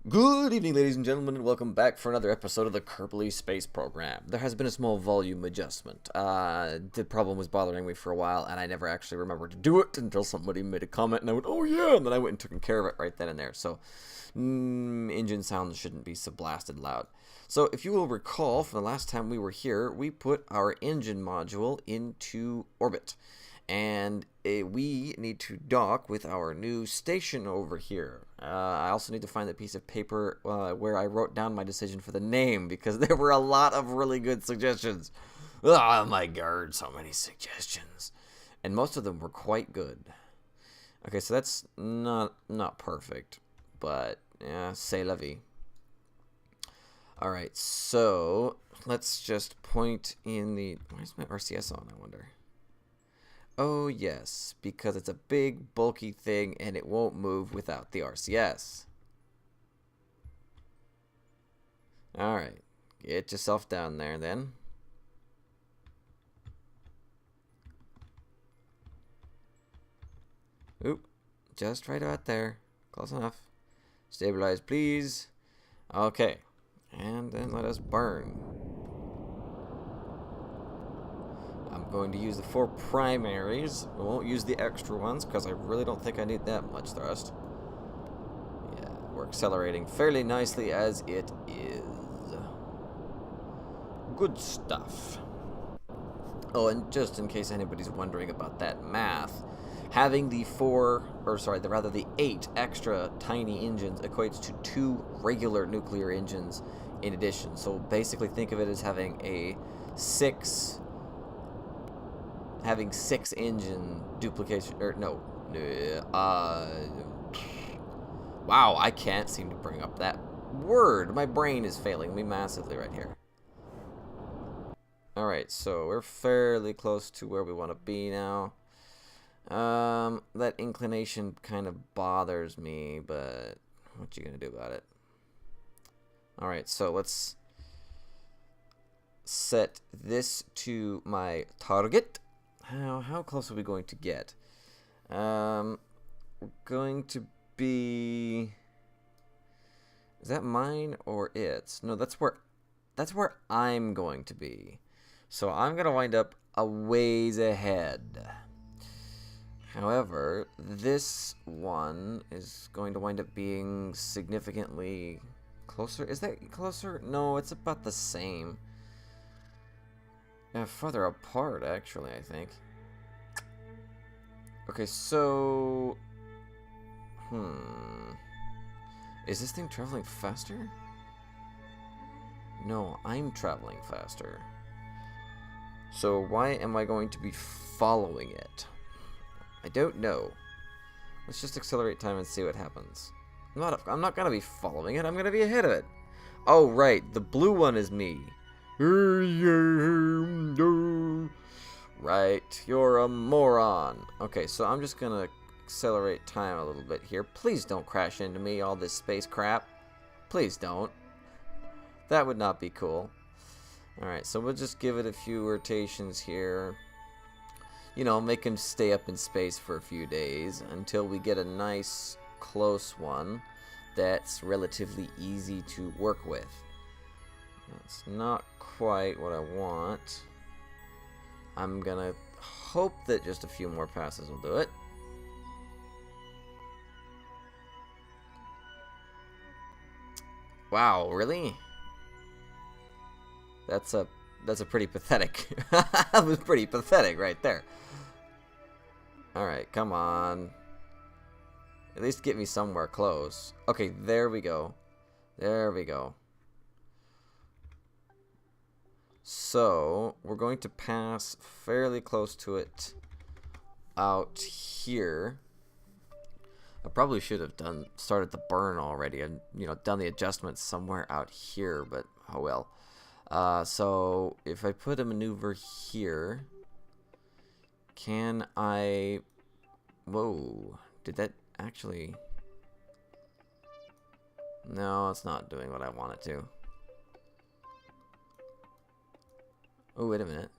Good evening, ladies and gentlemen, and welcome back for another episode of the Kerbal Space Program. There has been a small volume adjustment. The problem was bothering me for a while, and I never actually remembered to do it until somebody made a comment, and I went, oh yeah, and then I went and took care of it right then and there. So, engine sounds shouldn't be so blasted loud. So, if you will recall, from the last time we were here, we put our engine module into orbit. And we need to dock with our new station over here. I also need to find that piece of paper where I wrote down my decision for the name, because there were a lot of really good suggestions. Oh my god, so many suggestions. And most of them were quite good. Okay, so that's not perfect, but yeah, c'est la vie. Alright, so let's just point in the... Where's my RCS on, I wonder? Oh yes, because it's a big, bulky thing and it won't move without the RCS. Alright, get yourself down there then. Oop, just right out there. Close enough. Stabilize, please. Okay, and then let us burn. I'm going to use the 4 primaries. I won't use the extra ones because I really don't think I need that much thrust. Yeah, we're accelerating fairly nicely as it is. Good stuff. Oh, and just in case anybody's wondering about that math, having the 8 extra tiny engines equates to 2 regular nuclear engines in addition. So basically think of it as having a 6 engine duplication, or no, wow, I can't seem to bring up that word. My brain is failing me massively right here. Alright, so we're fairly close to where we want to be now. That inclination kind of bothers me, but what you gonna do about it? Alright, so let's set this to my target. How close are we going to get? We're going to be... Is that mine or its? No, that's where I'm going to be. So I'm going to wind up a ways ahead. However, this one is going to wind up being significantly closer. Is that closer? No, it's about the same. Yeah, farther apart, actually, I think. Okay, so... Is this thing traveling faster? No, I'm traveling faster. So why am I going to be following it? I don't know. Let's just accelerate time and see what happens. I'm not gonna be following it, I'm gonna be ahead of it. Oh, right, the blue one is me. Right, you're a moron. Okay, so I'm just gonna accelerate time a little bit here. Please don't crash into me, all this space crap. Please don't. That would not be cool. Alright, so we'll just give it a few rotations here. You know, make him stay up in space for a few days until we get a nice, close one that's relatively easy to work with. That's not quite what I want. I'm gonna hope that just a few more passes will do it. Wow, really? That's a pretty pathetic. That was pretty pathetic right there. Alright, come on. At least get me somewhere close. Okay, there we go. There we go. So, we're going to pass fairly close to it out here. I probably should have started the burn already and, you know, done the adjustments somewhere out here, but oh well. So, if I put a maneuver here, can I... Whoa, did that actually... No, it's not doing what I want it to. Oh, wait a minute.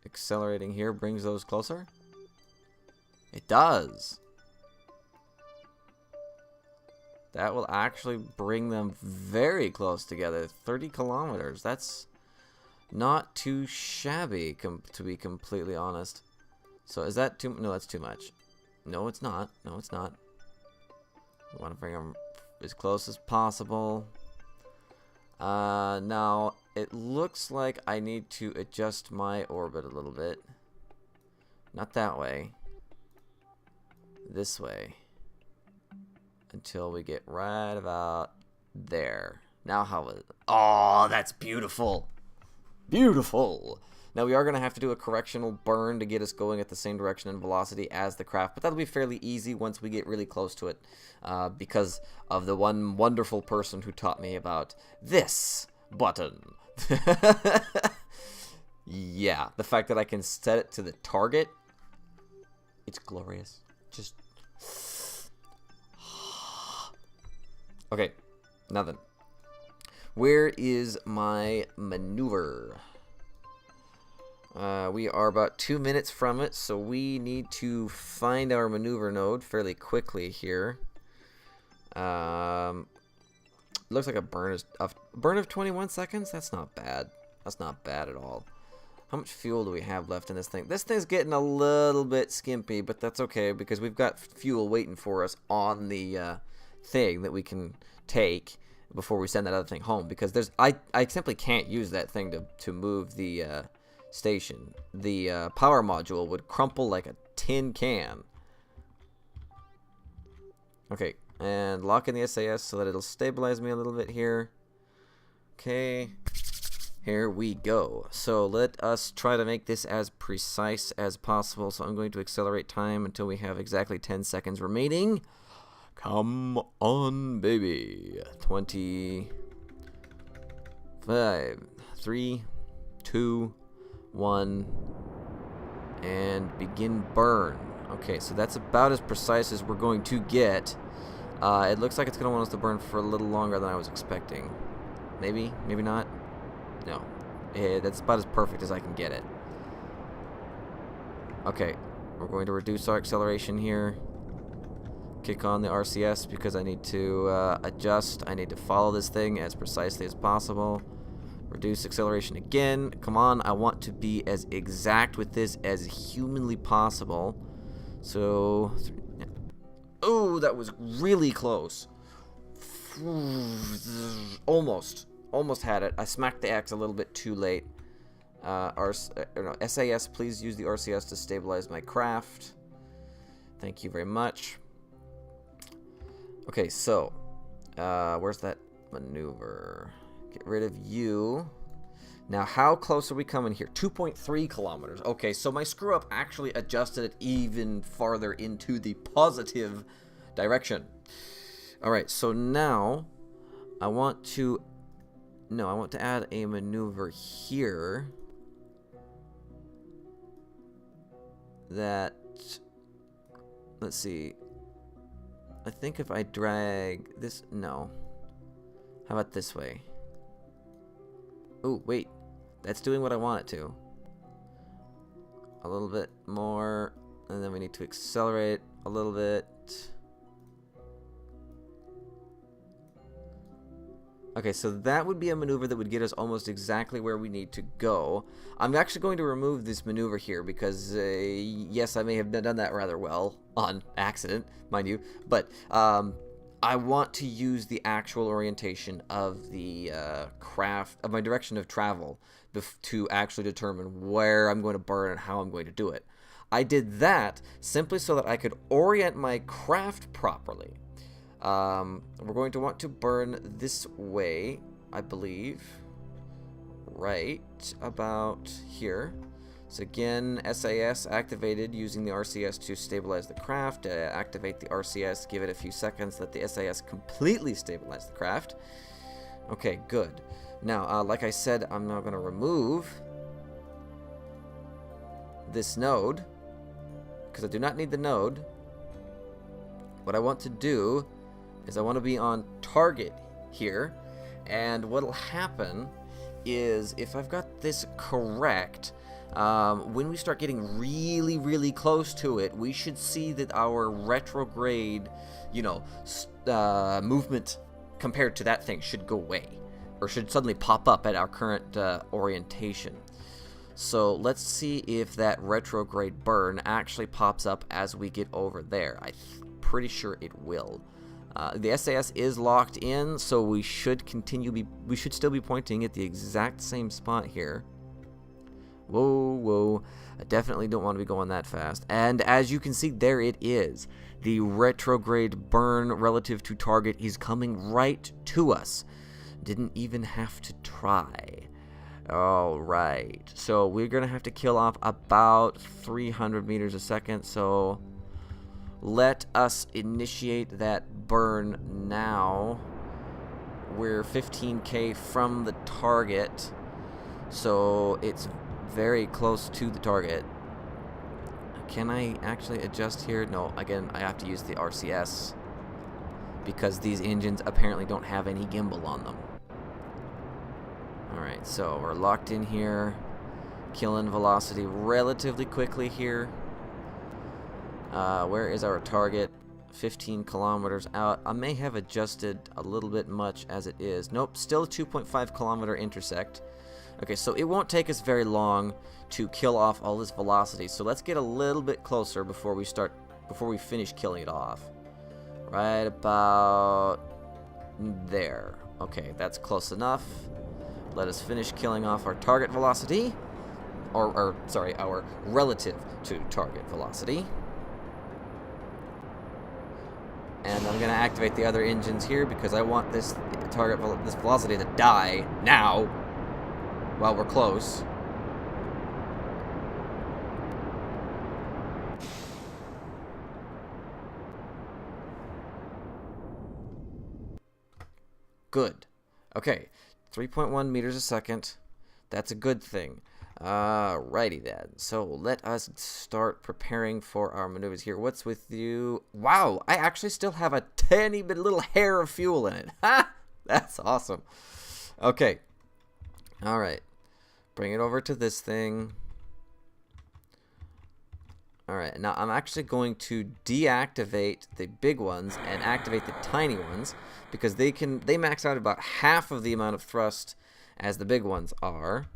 Accelerating here brings those closer? It does. That will actually bring them very close together. 30 kilometers. That's not too shabby, to be completely honest. So is that too... No, that's too much. No, it's not. No, it's not. I want to bring them as close as possible. Now, it looks like I need to adjust my orbit a little bit. Not that way. This way. Until we get right about there. Now how is it? Oh, that's beautiful. Beautiful. Now we are going to have to do a correctional burn to get us going at the same direction and velocity as the craft, but that'll be fairly easy once we get really close to it, because of the one wonderful person who taught me about this button. Yeah, the fact that I can set it to the target, it's glorious. Just... Okay, now then. Where is my maneuver? We are about 2 minutes from it, so we need to find our maneuver node fairly quickly here. Looks like a burn of 21 seconds? That's not bad. That's not bad at all. How much fuel do we have left in this thing? This thing's getting a little bit skimpy, but that's okay because we've got fuel waiting for us on the thing that we can take before we send that other thing home, because there's I simply can't use that thing to move the station. The power module would crumple like a tin can. Okay, and lock in the SAS so that it'll stabilize me a little bit here. Okay, here we go. So let us try to make this as precise as possible. So I'm going to accelerate time until we have exactly 10 seconds remaining. Come on, baby. 25, 3, 2, 1, and begin burn. Okay, so that's about as precise as we're going to get. It looks like it's going to want us to burn for a little longer than I was expecting. Maybe, maybe not. No, that's about as perfect as I can get it. Okay, we're going to reduce our acceleration here. Kick on the RCS because I need to adjust. I need to follow this thing as precisely as possible. Reduce acceleration again. Come on, I want to be as exact with this as humanly possible. So, oh, that was really close. Almost had it. I smacked the X a little bit too late. SAS, please use the RCS to stabilize my craft. Thank you very much. Okay, so, where's that maneuver? Get rid of you. Now, how close are we coming here? 2.3 kilometers. Okay, so my screw-up actually adjusted it even farther into the positive direction. Alright, so now, I want to add a maneuver here that, let's see, I think if I drag this, no. How about this way? Oh, wait. That's doing what I want it to. A little bit more, and then we need to accelerate a little bit. Okay, so that would be a maneuver that would get us almost exactly where we need to go. I'm actually going to remove this maneuver here because, yes, I may have done that rather well on accident, mind you, but I want to use the actual orientation of the craft, of my direction of travel, to actually determine where I'm going to burn and how I'm going to do it. I did that simply so that I could orient my craft properly. We're going to want to burn this way, I believe, right about here. So again, SAS activated using the RCS to stabilize the craft. Activate the RCS, give it a few seconds, let the SAS completely stabilize the craft. Okay, good. Now, like I said, I'm now going to remove this node, because I do not need the node. What I want to do is I want to be on target here, and what'll happen is if I've got this correct, When we start getting really, really close to it, we should see that our retrograde, you know, movement compared to that thing should go away, or should suddenly pop up at our current orientation. So let's see if that retrograde burn actually pops up as we get over there. I'm pretty sure it will. The SAS is locked in, so we should still be pointing at the exact same spot here. Whoa, whoa. I definitely don't want to be going that fast. And as you can see, there it is. The retrograde burn relative to target is coming right to us. Didn't even have to try. Alright. So we're going to have to kill off about 300 meters a second. So let us initiate that burn now. We're 15k from the target. So it's very close to the target. Can I actually adjust here? No, again, I have to use the RCS because these engines apparently don't have any gimbal on them. Alright, so we're locked in here, killing velocity relatively quickly here. Where is our target? 15 kilometers out. I may have adjusted a little bit much as it is. Nope, still a 2.5 kilometer intersect. Okay, so it won't take us very long to kill off all this velocity. So let's get a little bit closer before we finish killing it off. Right about there. Okay, that's close enough. Let us finish killing off our target velocity. Or sorry, our relative to target velocity. And I'm going to activate the other engines here because I want this velocity to die now while we're close. Good. Okay, 3.1 meters a second. That's a good thing. Righty then. So let us start preparing for our maneuvers here. What's with you? Wow, I actually still have a tiny bit little hair of fuel in it. Ha! That's awesome. Okay. All right. Bring it over to this thing. Alright, now I'm actually going to deactivate the big ones and activate the tiny ones because they max out about half of the amount of thrust as the big ones are.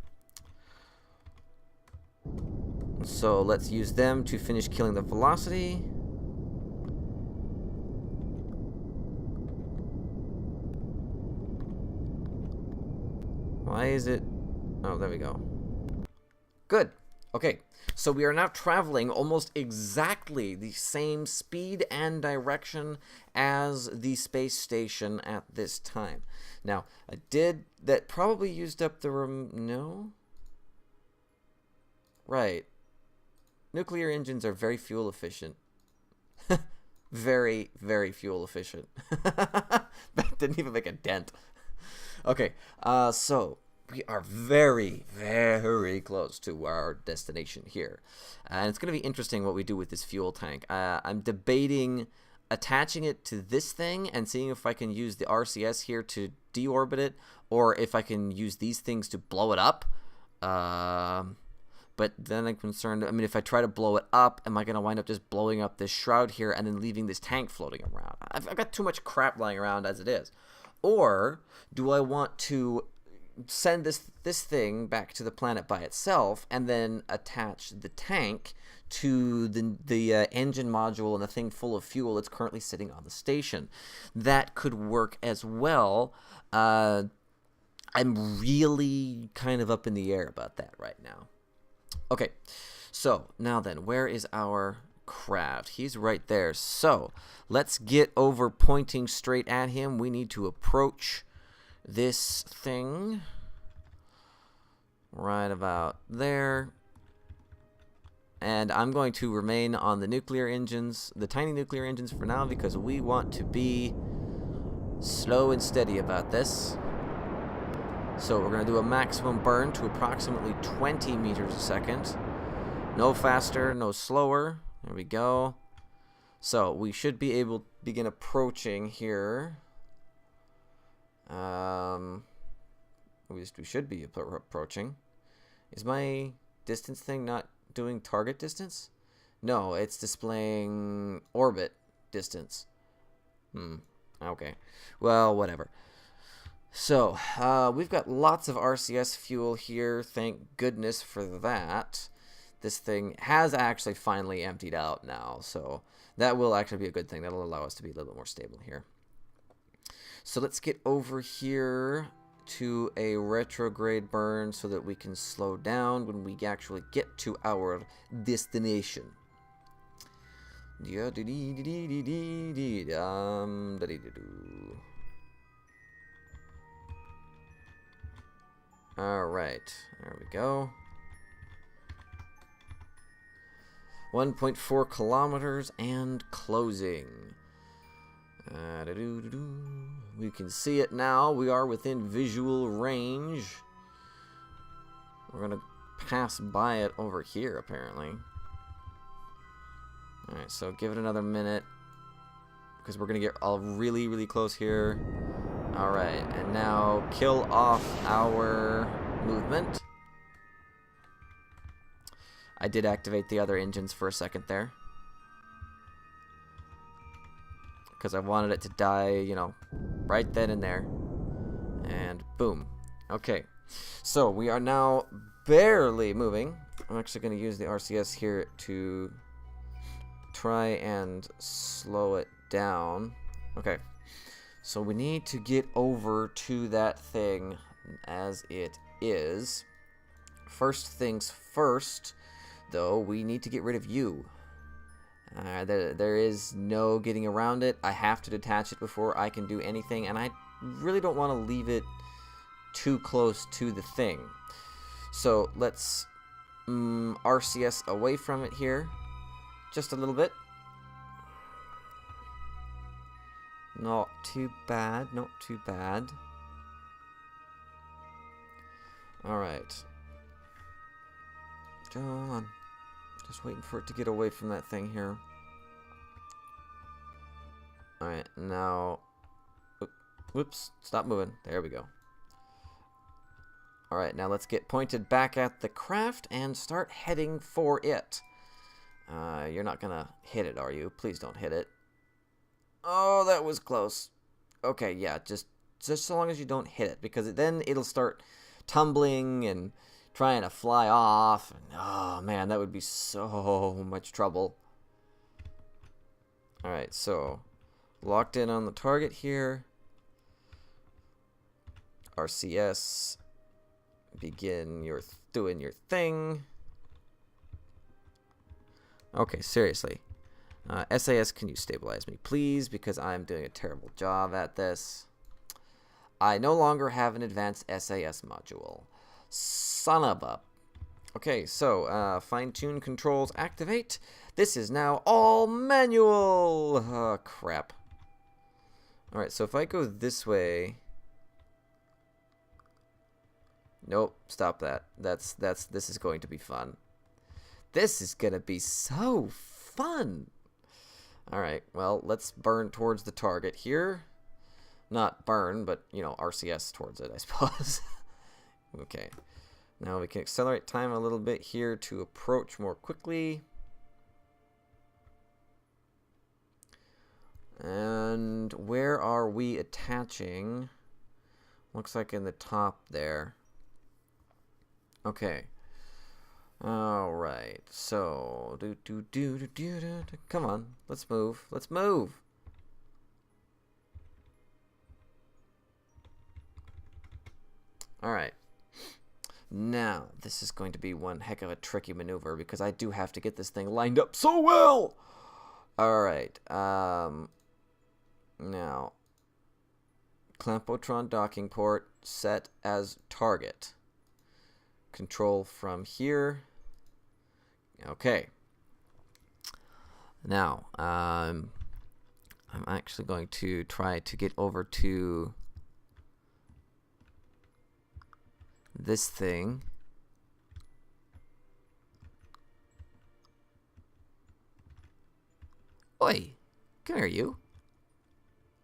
So let's use them to finish killing the velocity. Why is it? Oh, there we go. Good. Okay, so we are now traveling almost exactly the same speed and direction as the space station at this time. Now, that probably used up the no? Right. Nuclear engines are very fuel efficient. Very, very fuel efficient. That didn't even make a dent. Okay, so we are very, very close to our destination here. And it's going to be interesting what we do with this fuel tank. I'm debating attaching it to this thing and seeing if I can use the RCS here to deorbit it, or if I can use these things to blow it up. But then I'm concerned, I mean, if I try to blow it up, am I going to wind up just blowing up this shroud here and then leaving this tank floating around? I've got too much crap lying around as it is. Or do I want to send this thing back to the planet by itself and then attach the tank to the engine module and the thing full of fuel that's currently sitting on the station? That could work as well. I'm really kind of up in the air about that right now. Okay, so now then, where is our craft? He's right there. So let's get over pointing straight at him. We need to approach this thing right about there. And I'm going to remain on the nuclear engines, the tiny nuclear engines for now, because we want to be slow and steady about this. So we're going to do a maximum burn to approximately 20 meters a second. No faster, no slower. There we go. So we should be able to begin approaching here. We should be approaching. Is my distance thing not doing target distance? No, it's displaying orbit distance. Okay. Well, whatever. So, we've got lots of RCS fuel here. Thank goodness for that. This thing has actually finally emptied out now, so that will actually be a good thing. That'll allow us to be a little bit more stable here. So let's get over here to a retrograde burn so that we can slow down when we actually get to our destination. Alright, there we go. 1.4 kilometers and closing. We can see it now. We are within visual range. We're going to pass by it over here, apparently. Alright, so give it another minute, because we're going to get all really, really close here. Alright, and now kill off our movement. I did activate the other engines for a second there, because I wanted it to die, you know, right then and there. And boom. Okay, so we are now barely moving. I'm actually going to use the RCS here to try and slow it down. Okay, so we need to get over to that thing as it is. First things first, though, we need to get rid of you. There is no getting around it. I have to detach it before I can do anything, and I really don't want to leave it too close to the thing. So let's RCS away from it here just a little bit. Not too bad, not too bad. Alright. Come on. Just waiting for it to get away from that thing here. Alright, now... Whoops, stop moving. There we go. Alright, now let's get pointed back at the craft and start heading for it. You're not gonna hit it, are you? Please don't hit it. Oh, that was close. Okay, yeah, just so long as you don't hit it, because then it'll start tumbling and trying to fly off. And, oh, man, that would be so much trouble. Alright, so locked in on the target here. RCS, begin your doing your thing. Okay, seriously. SAS, can you stabilize me, please? Because I'm doing a terrible job at this. I no longer have an advanced SAS module. Son of a... Okay, so, fine-tune controls activate. This is now all manual! Oh, crap. Alright, so if I go this way... Nope, stop that. This is going to be fun. This is gonna be so fun! Alright, well, let's burn towards the target here. Not burn, but, you know, RCS towards it, I suppose. Okay. Now we can accelerate time a little bit here to approach more quickly. And where are we attaching? Looks like in the top there. Okay. Alright, so come on, let's move. Let's move. Alright. Now, this is going to be one heck of a tricky maneuver because I do have to get this thing lined up so well. Alright, now Clampotron docking port set as target. Control from here. Okay. Now, I'm actually going to try to get over to this thing. Oi! Come here, you.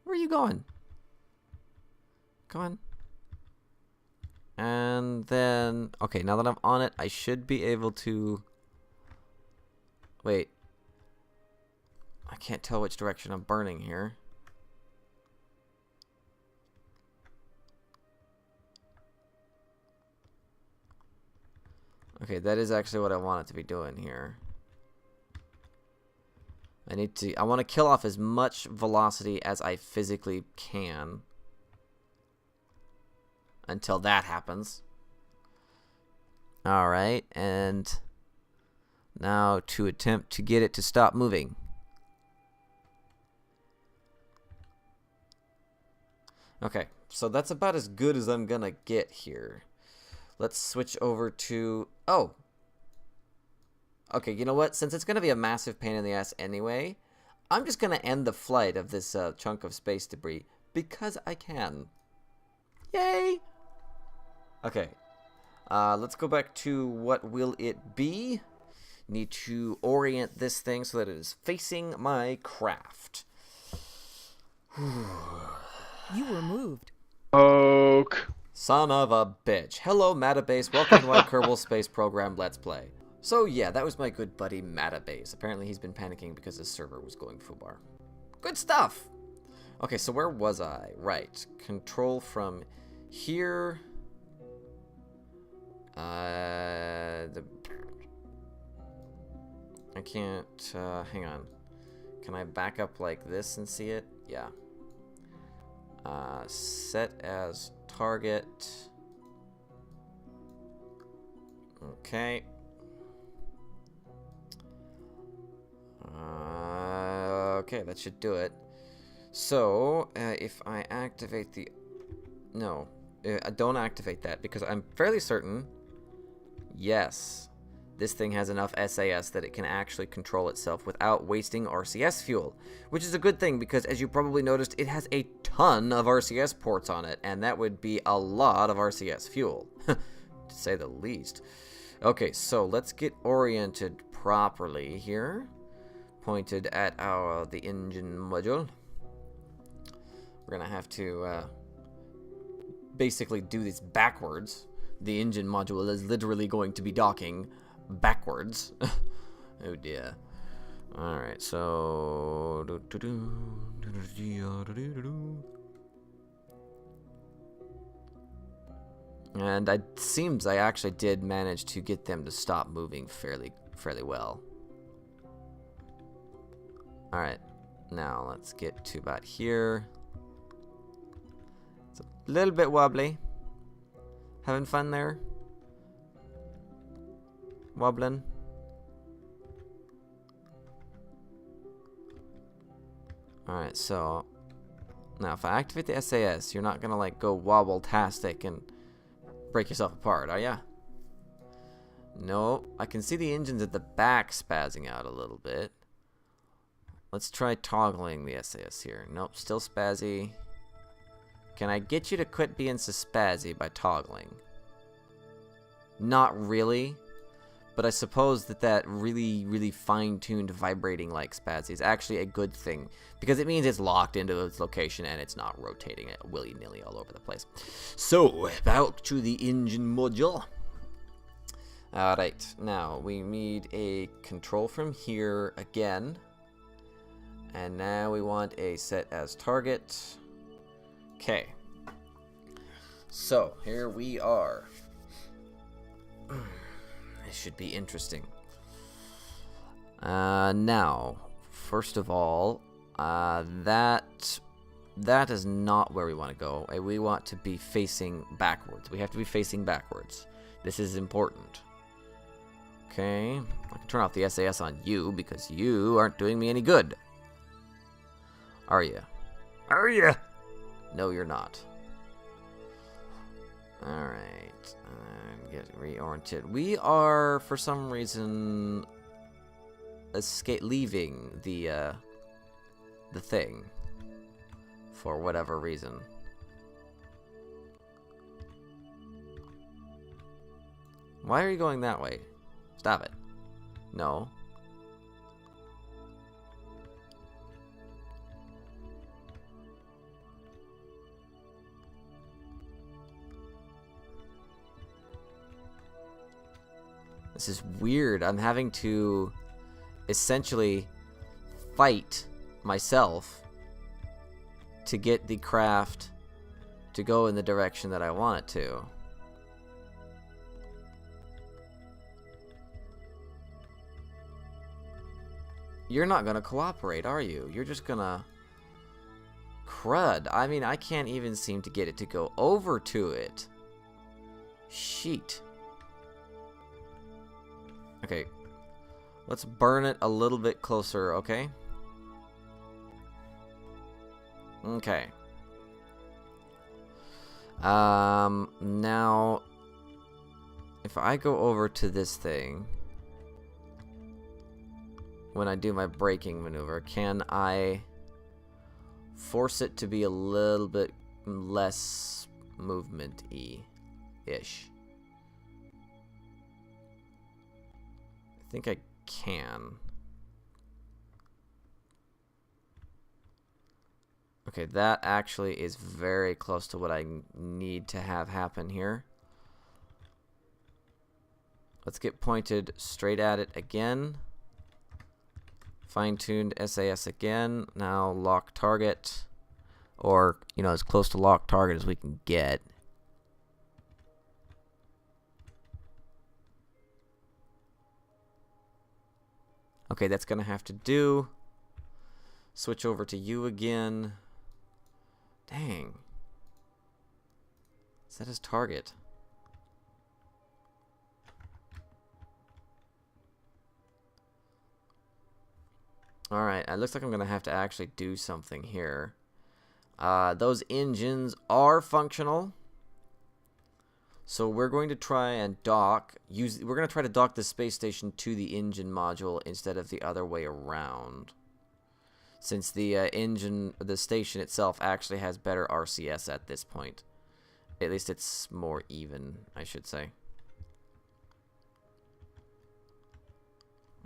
Where are you going? Come on. And then, okay, now that I'm on it, I should be able to... Wait. I can't tell which direction I'm burning here. Okay, that is actually what I want it to be doing here. I want to kill off as much velocity as I physically can. Until that happens. Alright, and now to attempt to get it to stop moving. Okay, so that's about as good as I'm gonna get here. Let's switch over to... Oh! Okay, you know what? Since it's gonna be a massive pain in the ass anyway, I'm just gonna end the flight of this chunk of space debris because I can. Yay! Okay, let's go back to what will it be. Need to orient this thing so that it is facing my craft. You were moved. Oak. Son of a bitch. Hello, Matabase. Welcome to my Kerbal Space Program Let's Play. So yeah, that was my good buddy Matabase. Apparently he's been panicking because his server was going foobar. Good stuff! Okay, so where was I? Right. Control from here... I can't, hang on. Can I back up like this and see it? Yeah. Set as target. Okay. Okay, that should do it. So, if I activate the... No, don't activate that because I'm fairly certain... Yes, this thing has enough SAS that it can actually control itself without wasting RCS fuel, which is a good thing because, as you probably noticed, it has a ton of RCS ports on it, and that would be a lot of RCS fuel, to say the least. Okay, so let's get oriented properly here, pointed at the engine module. We're gonna have to basically do this backwards. The engine module is literally going to be docking backwards. Oh dear. Alright, so... And it seems I actually did manage to get them to stop moving fairly well. Alright, now let's get to about here. It's a little bit wobbly. Having fun there? Wobbling? Alright, so... Now, if I activate the SAS, you're not gonna, like, go wobble-tastic and break yourself apart, are ya? No. I can see the engines at the back spazzing out a little bit. Let's try toggling the SAS here. Nope, still spazzy. Can I get you to quit being so spazzy by toggling? Not really, but I suppose that really, really fine-tuned vibrating like spazzy is actually a good thing because it means it's locked into its location and it's not rotating it willy-nilly all over the place. So, back to the engine module. Alright, now we need a control from here again. And now we want a set as target. Okay. So, here we are. This should be interesting. Now, first of all, that is not where we want to go. We want to be facing backwards. We have to be facing backwards. This is important. Okay. I can turn off the SAS on you because you aren't doing me any good. Are you? Are you? No, you're not. Alright. Get reoriented. We are, for some reason, leaving the thing. For whatever reason. Why are you going that way? Stop it. No. This is weird. I'm having to essentially fight myself to get the craft to go in the direction that I want it to. You're not gonna cooperate, are you? You're just gonna... Crud. I mean, I can't even seem to get it to go over to it. Sheet. Okay. Let's burn it a little bit closer, okay? Okay. Now, if I go over to this thing, when I do my braking maneuver, can I force it to be a little bit less movement-y-ish? I think I can. Okay, that actually is very close to what I need to have happen here. Let's get pointed straight at it again. Fine-tuned SAS again. Now lock target. Or, you know, as close to lock target as we can get. Okay, that's going to have to do. Switch over to you again. Dang. Set his target. Alright, it looks like I'm going to have to actually do something here. Those engines are functional. So we're going to try and dock. We're going to try to dock the space station to the engine module instead of the other way around. Since the station itself actually has better RCS at this point. At least it's more even, I should say.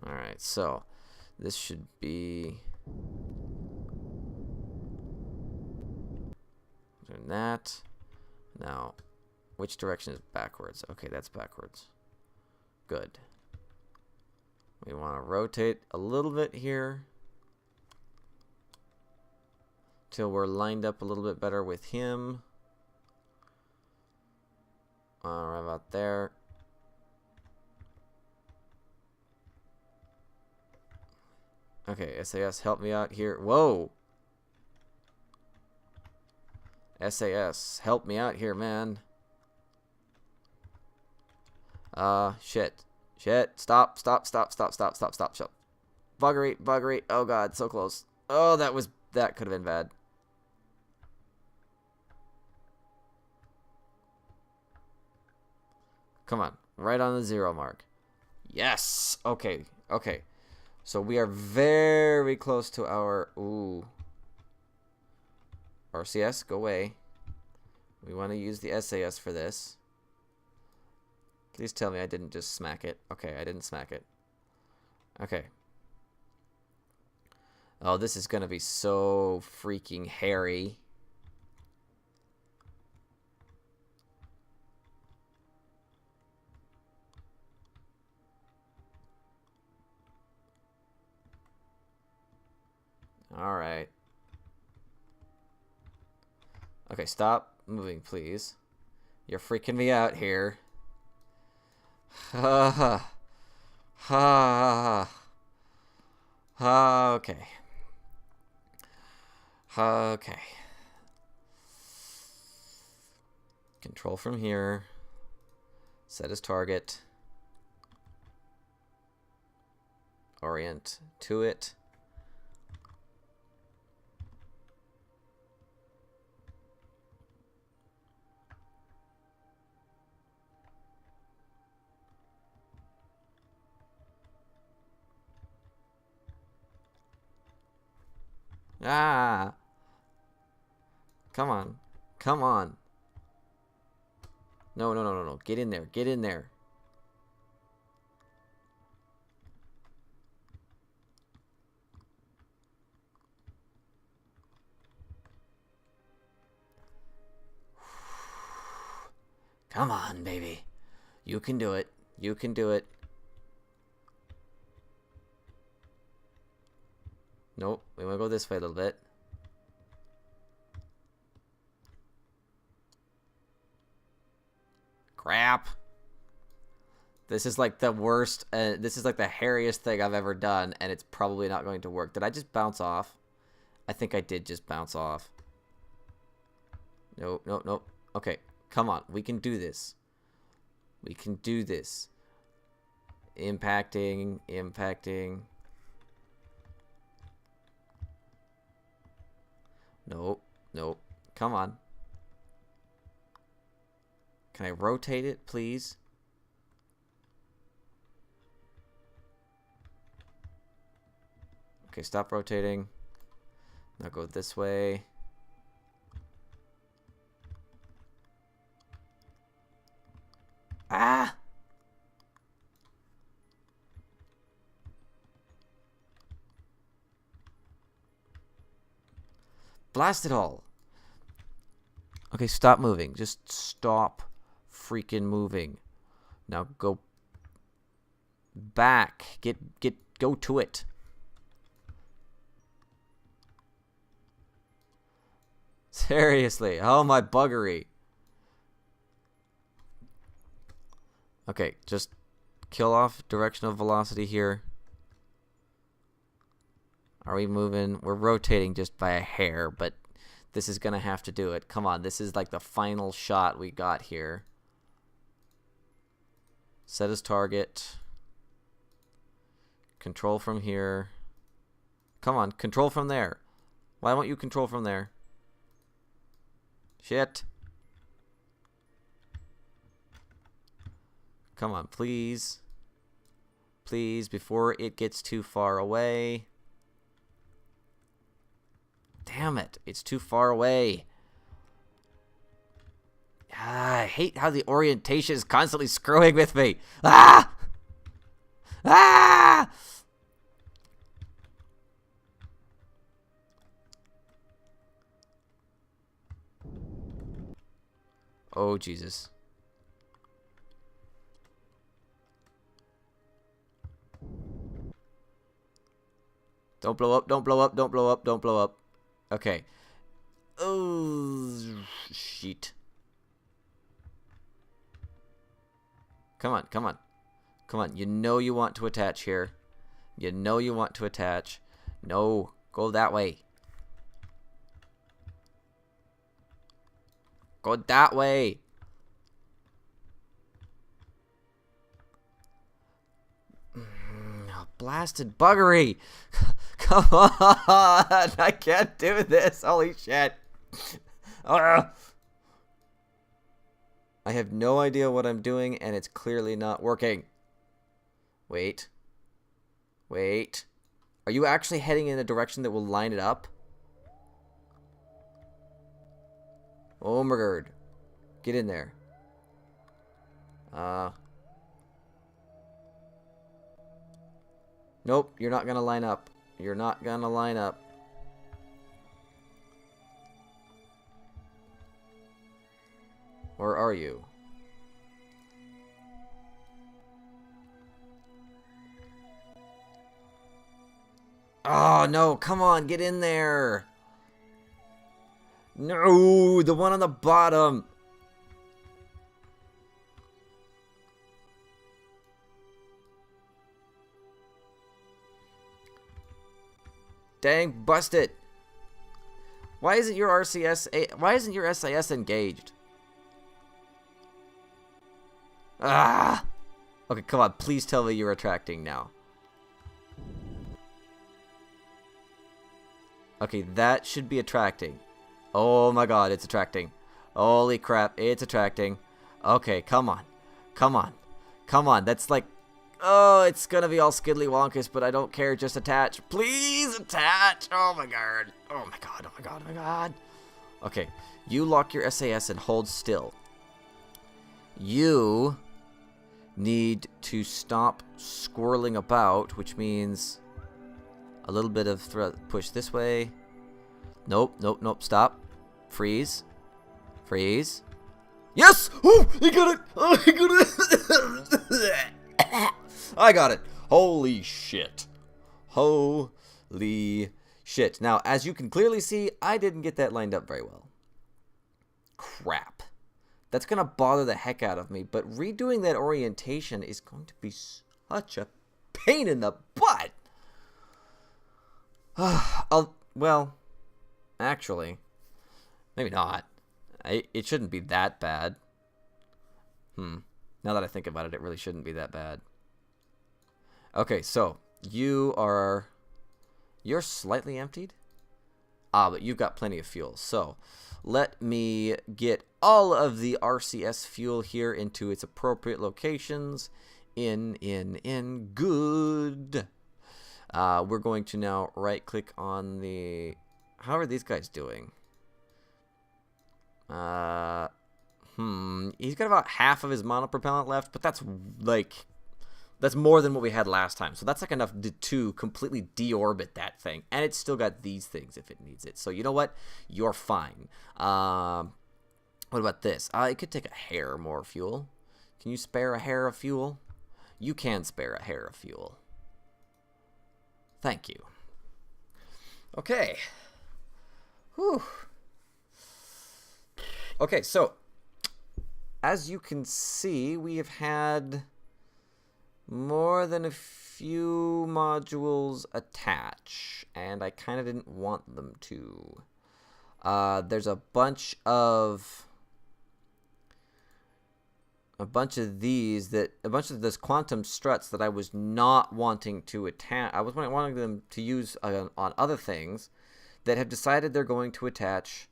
Alright, so this should be... Doing that. Now, which direction is backwards? Okay, that's backwards. Good. We want to rotate a little bit here. Till we're lined up a little bit better with him. Right about there. Okay, SAS, help me out here. Whoa! SAS, help me out here, man. Shit. Shit. Stop. Buggery. Oh god, so close. Oh, that could have been bad. Come on. Right on the 0 mark. Yes! Okay. So we are very close to our... Ooh. RCS, go away. We want to use the SAS for this. Please tell me I didn't just smack it. Okay, I didn't smack it. Okay. Oh, this is going to be so freaking hairy. Alright. Okay, stop moving, please. You're freaking me out here. Okay. Control from here. Set as target. Orient to it. Ah! Come on. Come on. No. Get in there. Get in there. Come on, baby. You can do it. You can do it. Nope. We want to go this way a little bit. Crap. This is like the worst, this is like the hairiest thing I've ever done, and it's probably not going to work. Did I just bounce off? I think I did just bounce off. Nope, nope, nope. Okay, come on. We can do this. We can do this. Impacting, impacting. Nope, nope. Come on. Can I rotate it, please? Okay, stop rotating. Now go this way. Ah! Blast it all. Okay, stop moving. Just stop freaking moving. Now go back. Go to it. Seriously. Oh, my buggery. Okay, just kill off direction of velocity here. Are we moving? We're rotating just by a hair, but this is going to have to do it. Come on, this is like the final shot we got here. Set as target. Control from here. Come on, control from there. Why won't you control from there? Shit. Come on, please. Please, before it gets too far away. Damn it, it's too far away. I hate how the orientation is constantly screwing with me. Ah! Ah! Oh, Jesus. Don't blow up, don't blow up, don't blow up, don't blow up. Okay. Oh, shit. Come on, come on. Come on, you know you want to attach here. You know you want to attach. No, go that way. Go that way. Blasted buggery. Come on. I can't do this. Holy shit. I have no idea what I'm doing, and it's clearly not working. Wait. Wait. Are you actually heading in a direction that will line it up? Oh my god. Get in there. Nope, you're not gonna line up. You're not gonna line up. Or are you? Oh no, come on, get in there. No, the one on the bottom. Dang, bust it. Why isn't your why isn't your SIS engaged? Ah! Okay, come on, please tell me you're attracting now. Okay, that should be attracting. Oh my god, it's attracting. Holy crap, it's attracting. Okay, come on. Come on. Come on, that's like... Oh, it's gonna be all skiddly wonkus, but I don't care. Just attach. Please attach. Oh my god. Oh my god. Oh my god. Oh my god. Okay. You lock your SAS and hold still. You need to stop squirreling about, which means a little bit of push this way. Nope. Nope. Nope. Stop. Freeze. Freeze. Yes! Oh, I got it! Oh, I got it! I got it. Holy shit. Holy Shit. Now, as you can clearly see, I didn't get that lined up very well. Crap. That's going to bother the heck out of me, but redoing that orientation is going to be such a pain in the butt. Well, actually, maybe not. It shouldn't be that bad. Now that I think about it, it really shouldn't be that bad. Okay, so you're slightly emptied. But you've got plenty of fuel. So let me get all of the RCS fuel here into its appropriate locations. Good. We're going to now right-click on the... How are these guys doing? He's got about half of his monopropellant left, but that's more than what we had last time. So that's like enough to completely deorbit that thing. And it's still got these things if it needs it. So you know what? You're fine. What about this? It could take a hair more fuel. Can you spare a hair of fuel? You can spare a hair of fuel. Thank you. Okay. Whew. Okay, so as you can see, we have had more than a few modules attach, and I kind of didn't want them to. There's a bunch of this quantum struts that I was not wanting to attach. I was wanting them to use on other things that have decided they're going to attach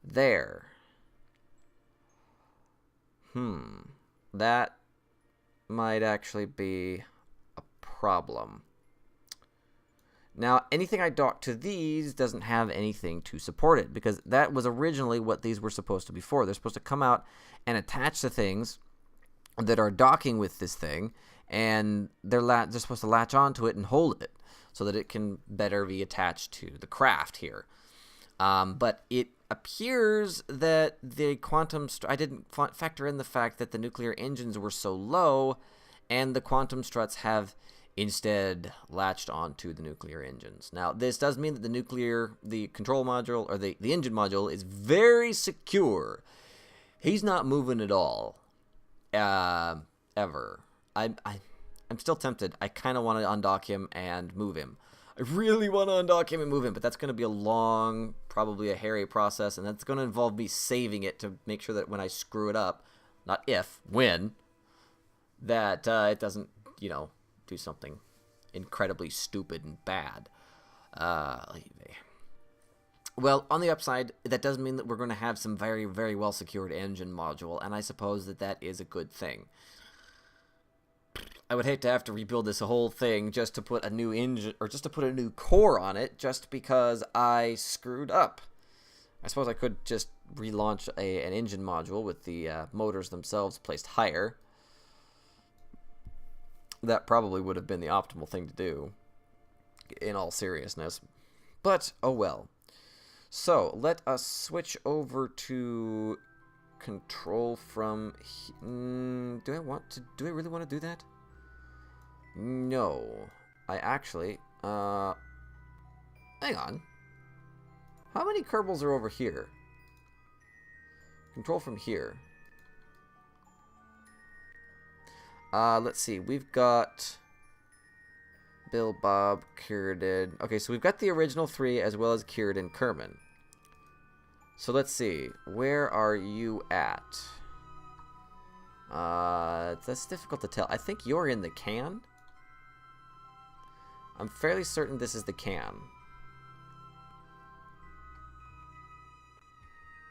there. That might actually be a problem. Now, anything I dock to these doesn't have anything to support it, because that was originally what these were supposed to be for. They're supposed to come out and attach to things that are docking with this thing, and they're supposed to latch onto it and hold it so that it can better be attached to the craft here. But it appears that the I didn't factor in the fact that the nuclear engines were so low, and the quantum struts have instead latched onto the nuclear engines. Now, this does mean that the control module, or the engine module, is very secure. He's not moving at all. Ever. I'm still tempted. I kind of want to undock him and move him. I really want to undock him and move him, but that's going to be a long, probably a hairy process, and that's going to involve me saving it to make sure that when I screw it up, not if, when, that it doesn't, do something incredibly stupid and bad. Well, on the upside, that does mean that we're going to have some very, very well-secured engine module, and I suppose that is a good thing. I would hate to have to rebuild this whole thing just to put a new engine, or just to put a new core on it, just because I screwed up. I suppose I could just relaunch an engine module with the motors themselves placed higher. That probably would have been the optimal thing to do, in all seriousness. But, oh well. So, let us switch over to control from... Do I really want to do that? No. I actually... hang on. How many Kerbals are over here? Control from here. Let's see. We've got... Bill, Bob, Kieran. Okay, so we've got the original three as well as Kieran and Kerman. So let's see. Where are you at? That's difficult to tell. I think you're in the can. I'm fairly certain this is the can.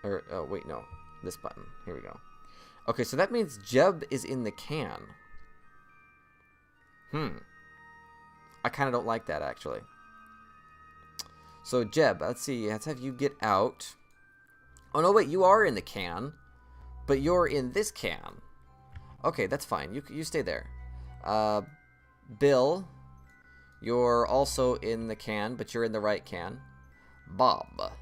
Or, oh, wait, no. This button. Here we go. Okay, so that means Jeb is in the can. I kind of don't like that, actually. So, Jeb, let's see. Let's have you get out. Oh, no, wait. You are in the can. But you're in this can. Okay, that's fine. You stay there. Bill, you're also in the can, but you're in the right can. Bob.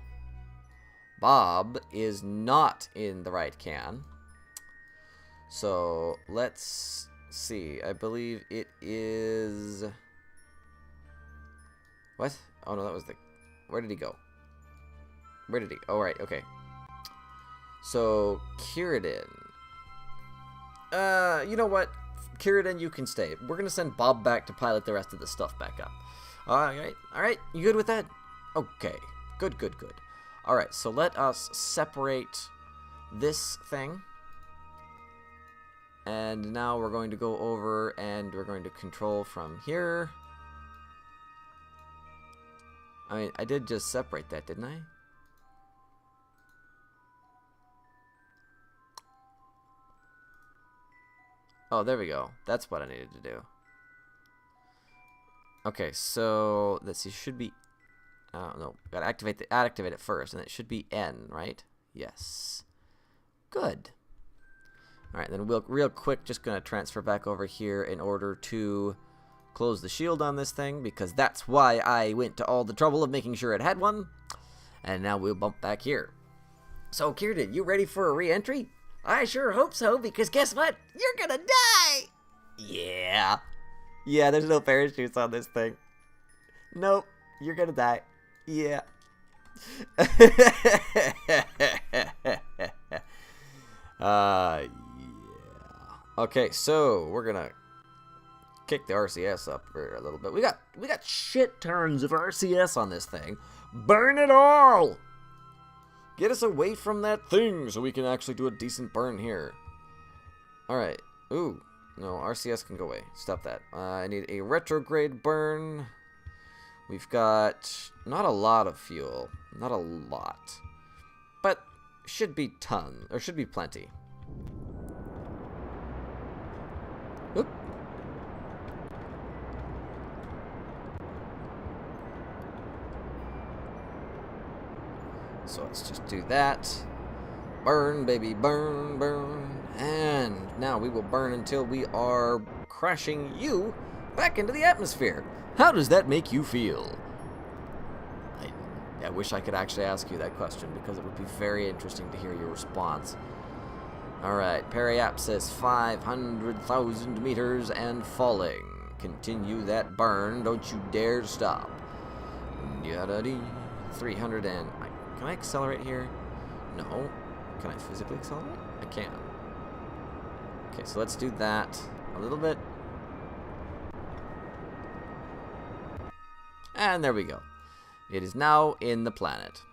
Bob is not in the right can. So, let's see. I believe it is... What? Oh, no, that was the Where did he go? Where did he? Oh, right. Okay. So, Kieran. You know what? Kieran, you can stay. We're going to send Bob back to pilot the rest of the stuff back up. Alright. Alright. You good with that? Okay. Good. Alright, so let us separate this thing. And now we're going to go over and we're going to control from here. I mean, I did just separate that, didn't I? Oh, there we go. That's what I needed to do. Okay, so let's see. Should be. No, gotta activate it first, and it should be N, right? Yes. Good. All right, then we'll real quick just gonna transfer back over here in order to close the shield on this thing, because that's why I went to all the trouble of making sure it had one. And now we'll bump back here. So, Kieran, you ready for a re-entry? I sure hope so, because guess what? You're gonna die! Yeah. Yeah, there's no parachutes on this thing. Nope, you're gonna die. Yeah. Yeah. Okay, so we're gonna kick the RCS up for a little bit. We got shit tons of RCS on this thing. Burn it all! Get us away from that thing so we can actually do a decent burn here. Alright. Ooh. No, RCS can go away. Stop that. I need a retrograde burn. We've got not a lot of fuel. Not a lot. But should be should be plenty. Oop. So let's just do that. Burn, baby, burn, burn. And now we will burn until we are crashing you back into the atmosphere. How does that make you feel? I wish I could actually ask you that question, because it would be very interesting to hear your response. Alright, periapsis 500,000 meters and falling. Continue that burn. Don't you dare stop. 300 and... Can I accelerate here? No. Can I physically accelerate? I can. Okay, so let's do that a little bit. And there we go. It is now in the planet.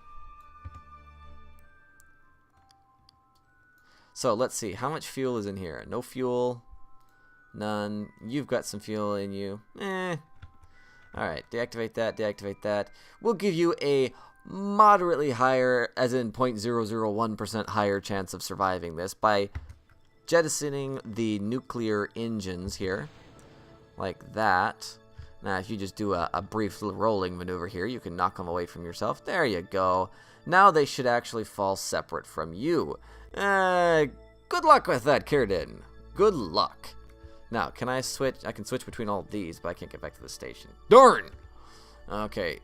So let's see. How much fuel is in here? No fuel. None. You've got some fuel in you. Alright, deactivate that, deactivate that. We'll give you a moderately higher, as in 0.001% higher chance of surviving this by jettisoning the nuclear engines here. Like that. Now, if you just do a brief rolling maneuver here, you can knock them away from yourself. There you go. Now they should actually fall separate from you. Good luck with that, Kieran. Good luck. Now, can I switch? I can switch between all these, but I can't get back to the station. Darn! Okay,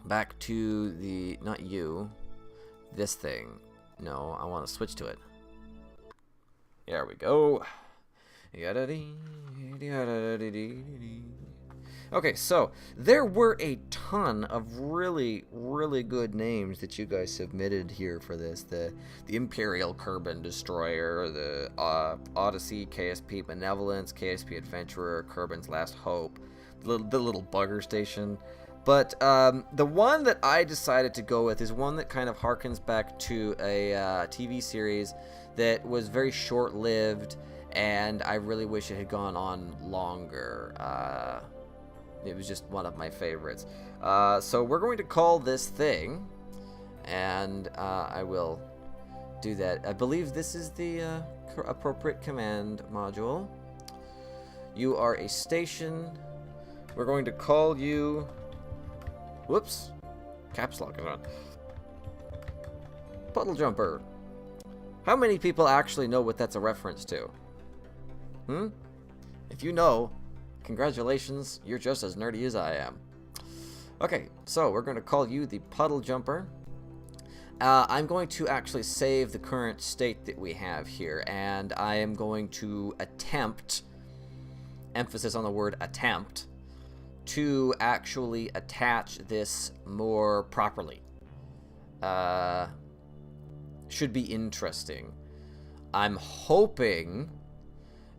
back to the... Not you. This thing. No, I want to switch to it. There we go. Okay, so there were a ton of really, really good names that you guys submitted here for this. The Imperial Kerbal Destroyer, the Odyssey, KSP Benevolence, KSP Adventurer, Kerbin's Last Hope, the little bugger station. But the one that I decided to go with is one that kind of harkens back to a TV series that was very short-lived, and I really wish it had gone on longer. It was just one of my favorites. So we're going to call this thing, and I will do that. I believe this is the appropriate command module. You are a station. We're going to call you... Whoops. Caps lock is on. Puddle Jumper. How many people actually know what that's a reference to? If you know, congratulations, you're just as nerdy as I am. Okay, so we're going to call you the Puddle Jumper. I'm going to actually save the current state that we have here, and I am going to attempt, emphasis on the word attempt, to actually attach this more properly. Should be interesting. I'm hoping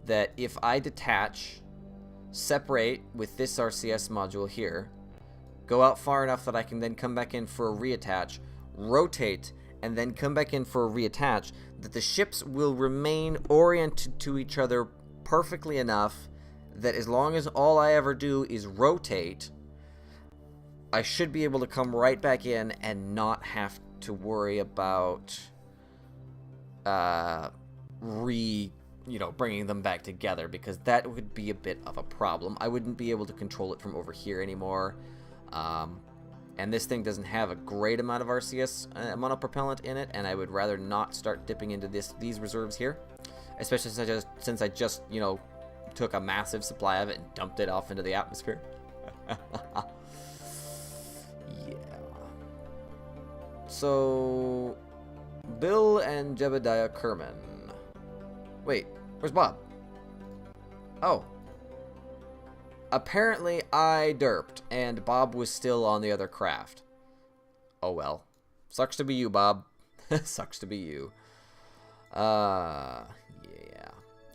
that if I detach, separate with this RCS module here, go out far enough that I can then come back in for a reattach, rotate, and then come back in for a reattach, that the ships will remain oriented to each other perfectly enough that as long as all I ever do is rotate, I should be able to come right back in and not have to worry about bringing them back together, because that would be a bit of a problem. I wouldn't be able to control it from over here anymore. And this thing doesn't have a great amount of RCS monopropellant in it, and I would rather not start dipping into these reserves here, especially since I just took a massive supply of it and dumped it off into the atmosphere. Yeah. So, Bill and Jebediah Kerman. Wait, where's Bob? Oh. Apparently I derped, and Bob was still on the other craft. Oh well. Sucks to be you, Bob. Sucks to be you. Yeah.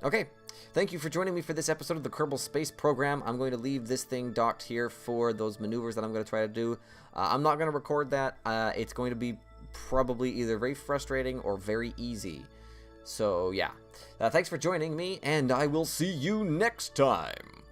Okay. Thank you for joining me for this episode of the Kerbal Space Program. I'm going to leave this thing docked here for those maneuvers that I'm going to try to do. I'm not going to record that. It's going to be probably either very frustrating or very easy. So, yeah. Thanks for joining me, and I will see you next time.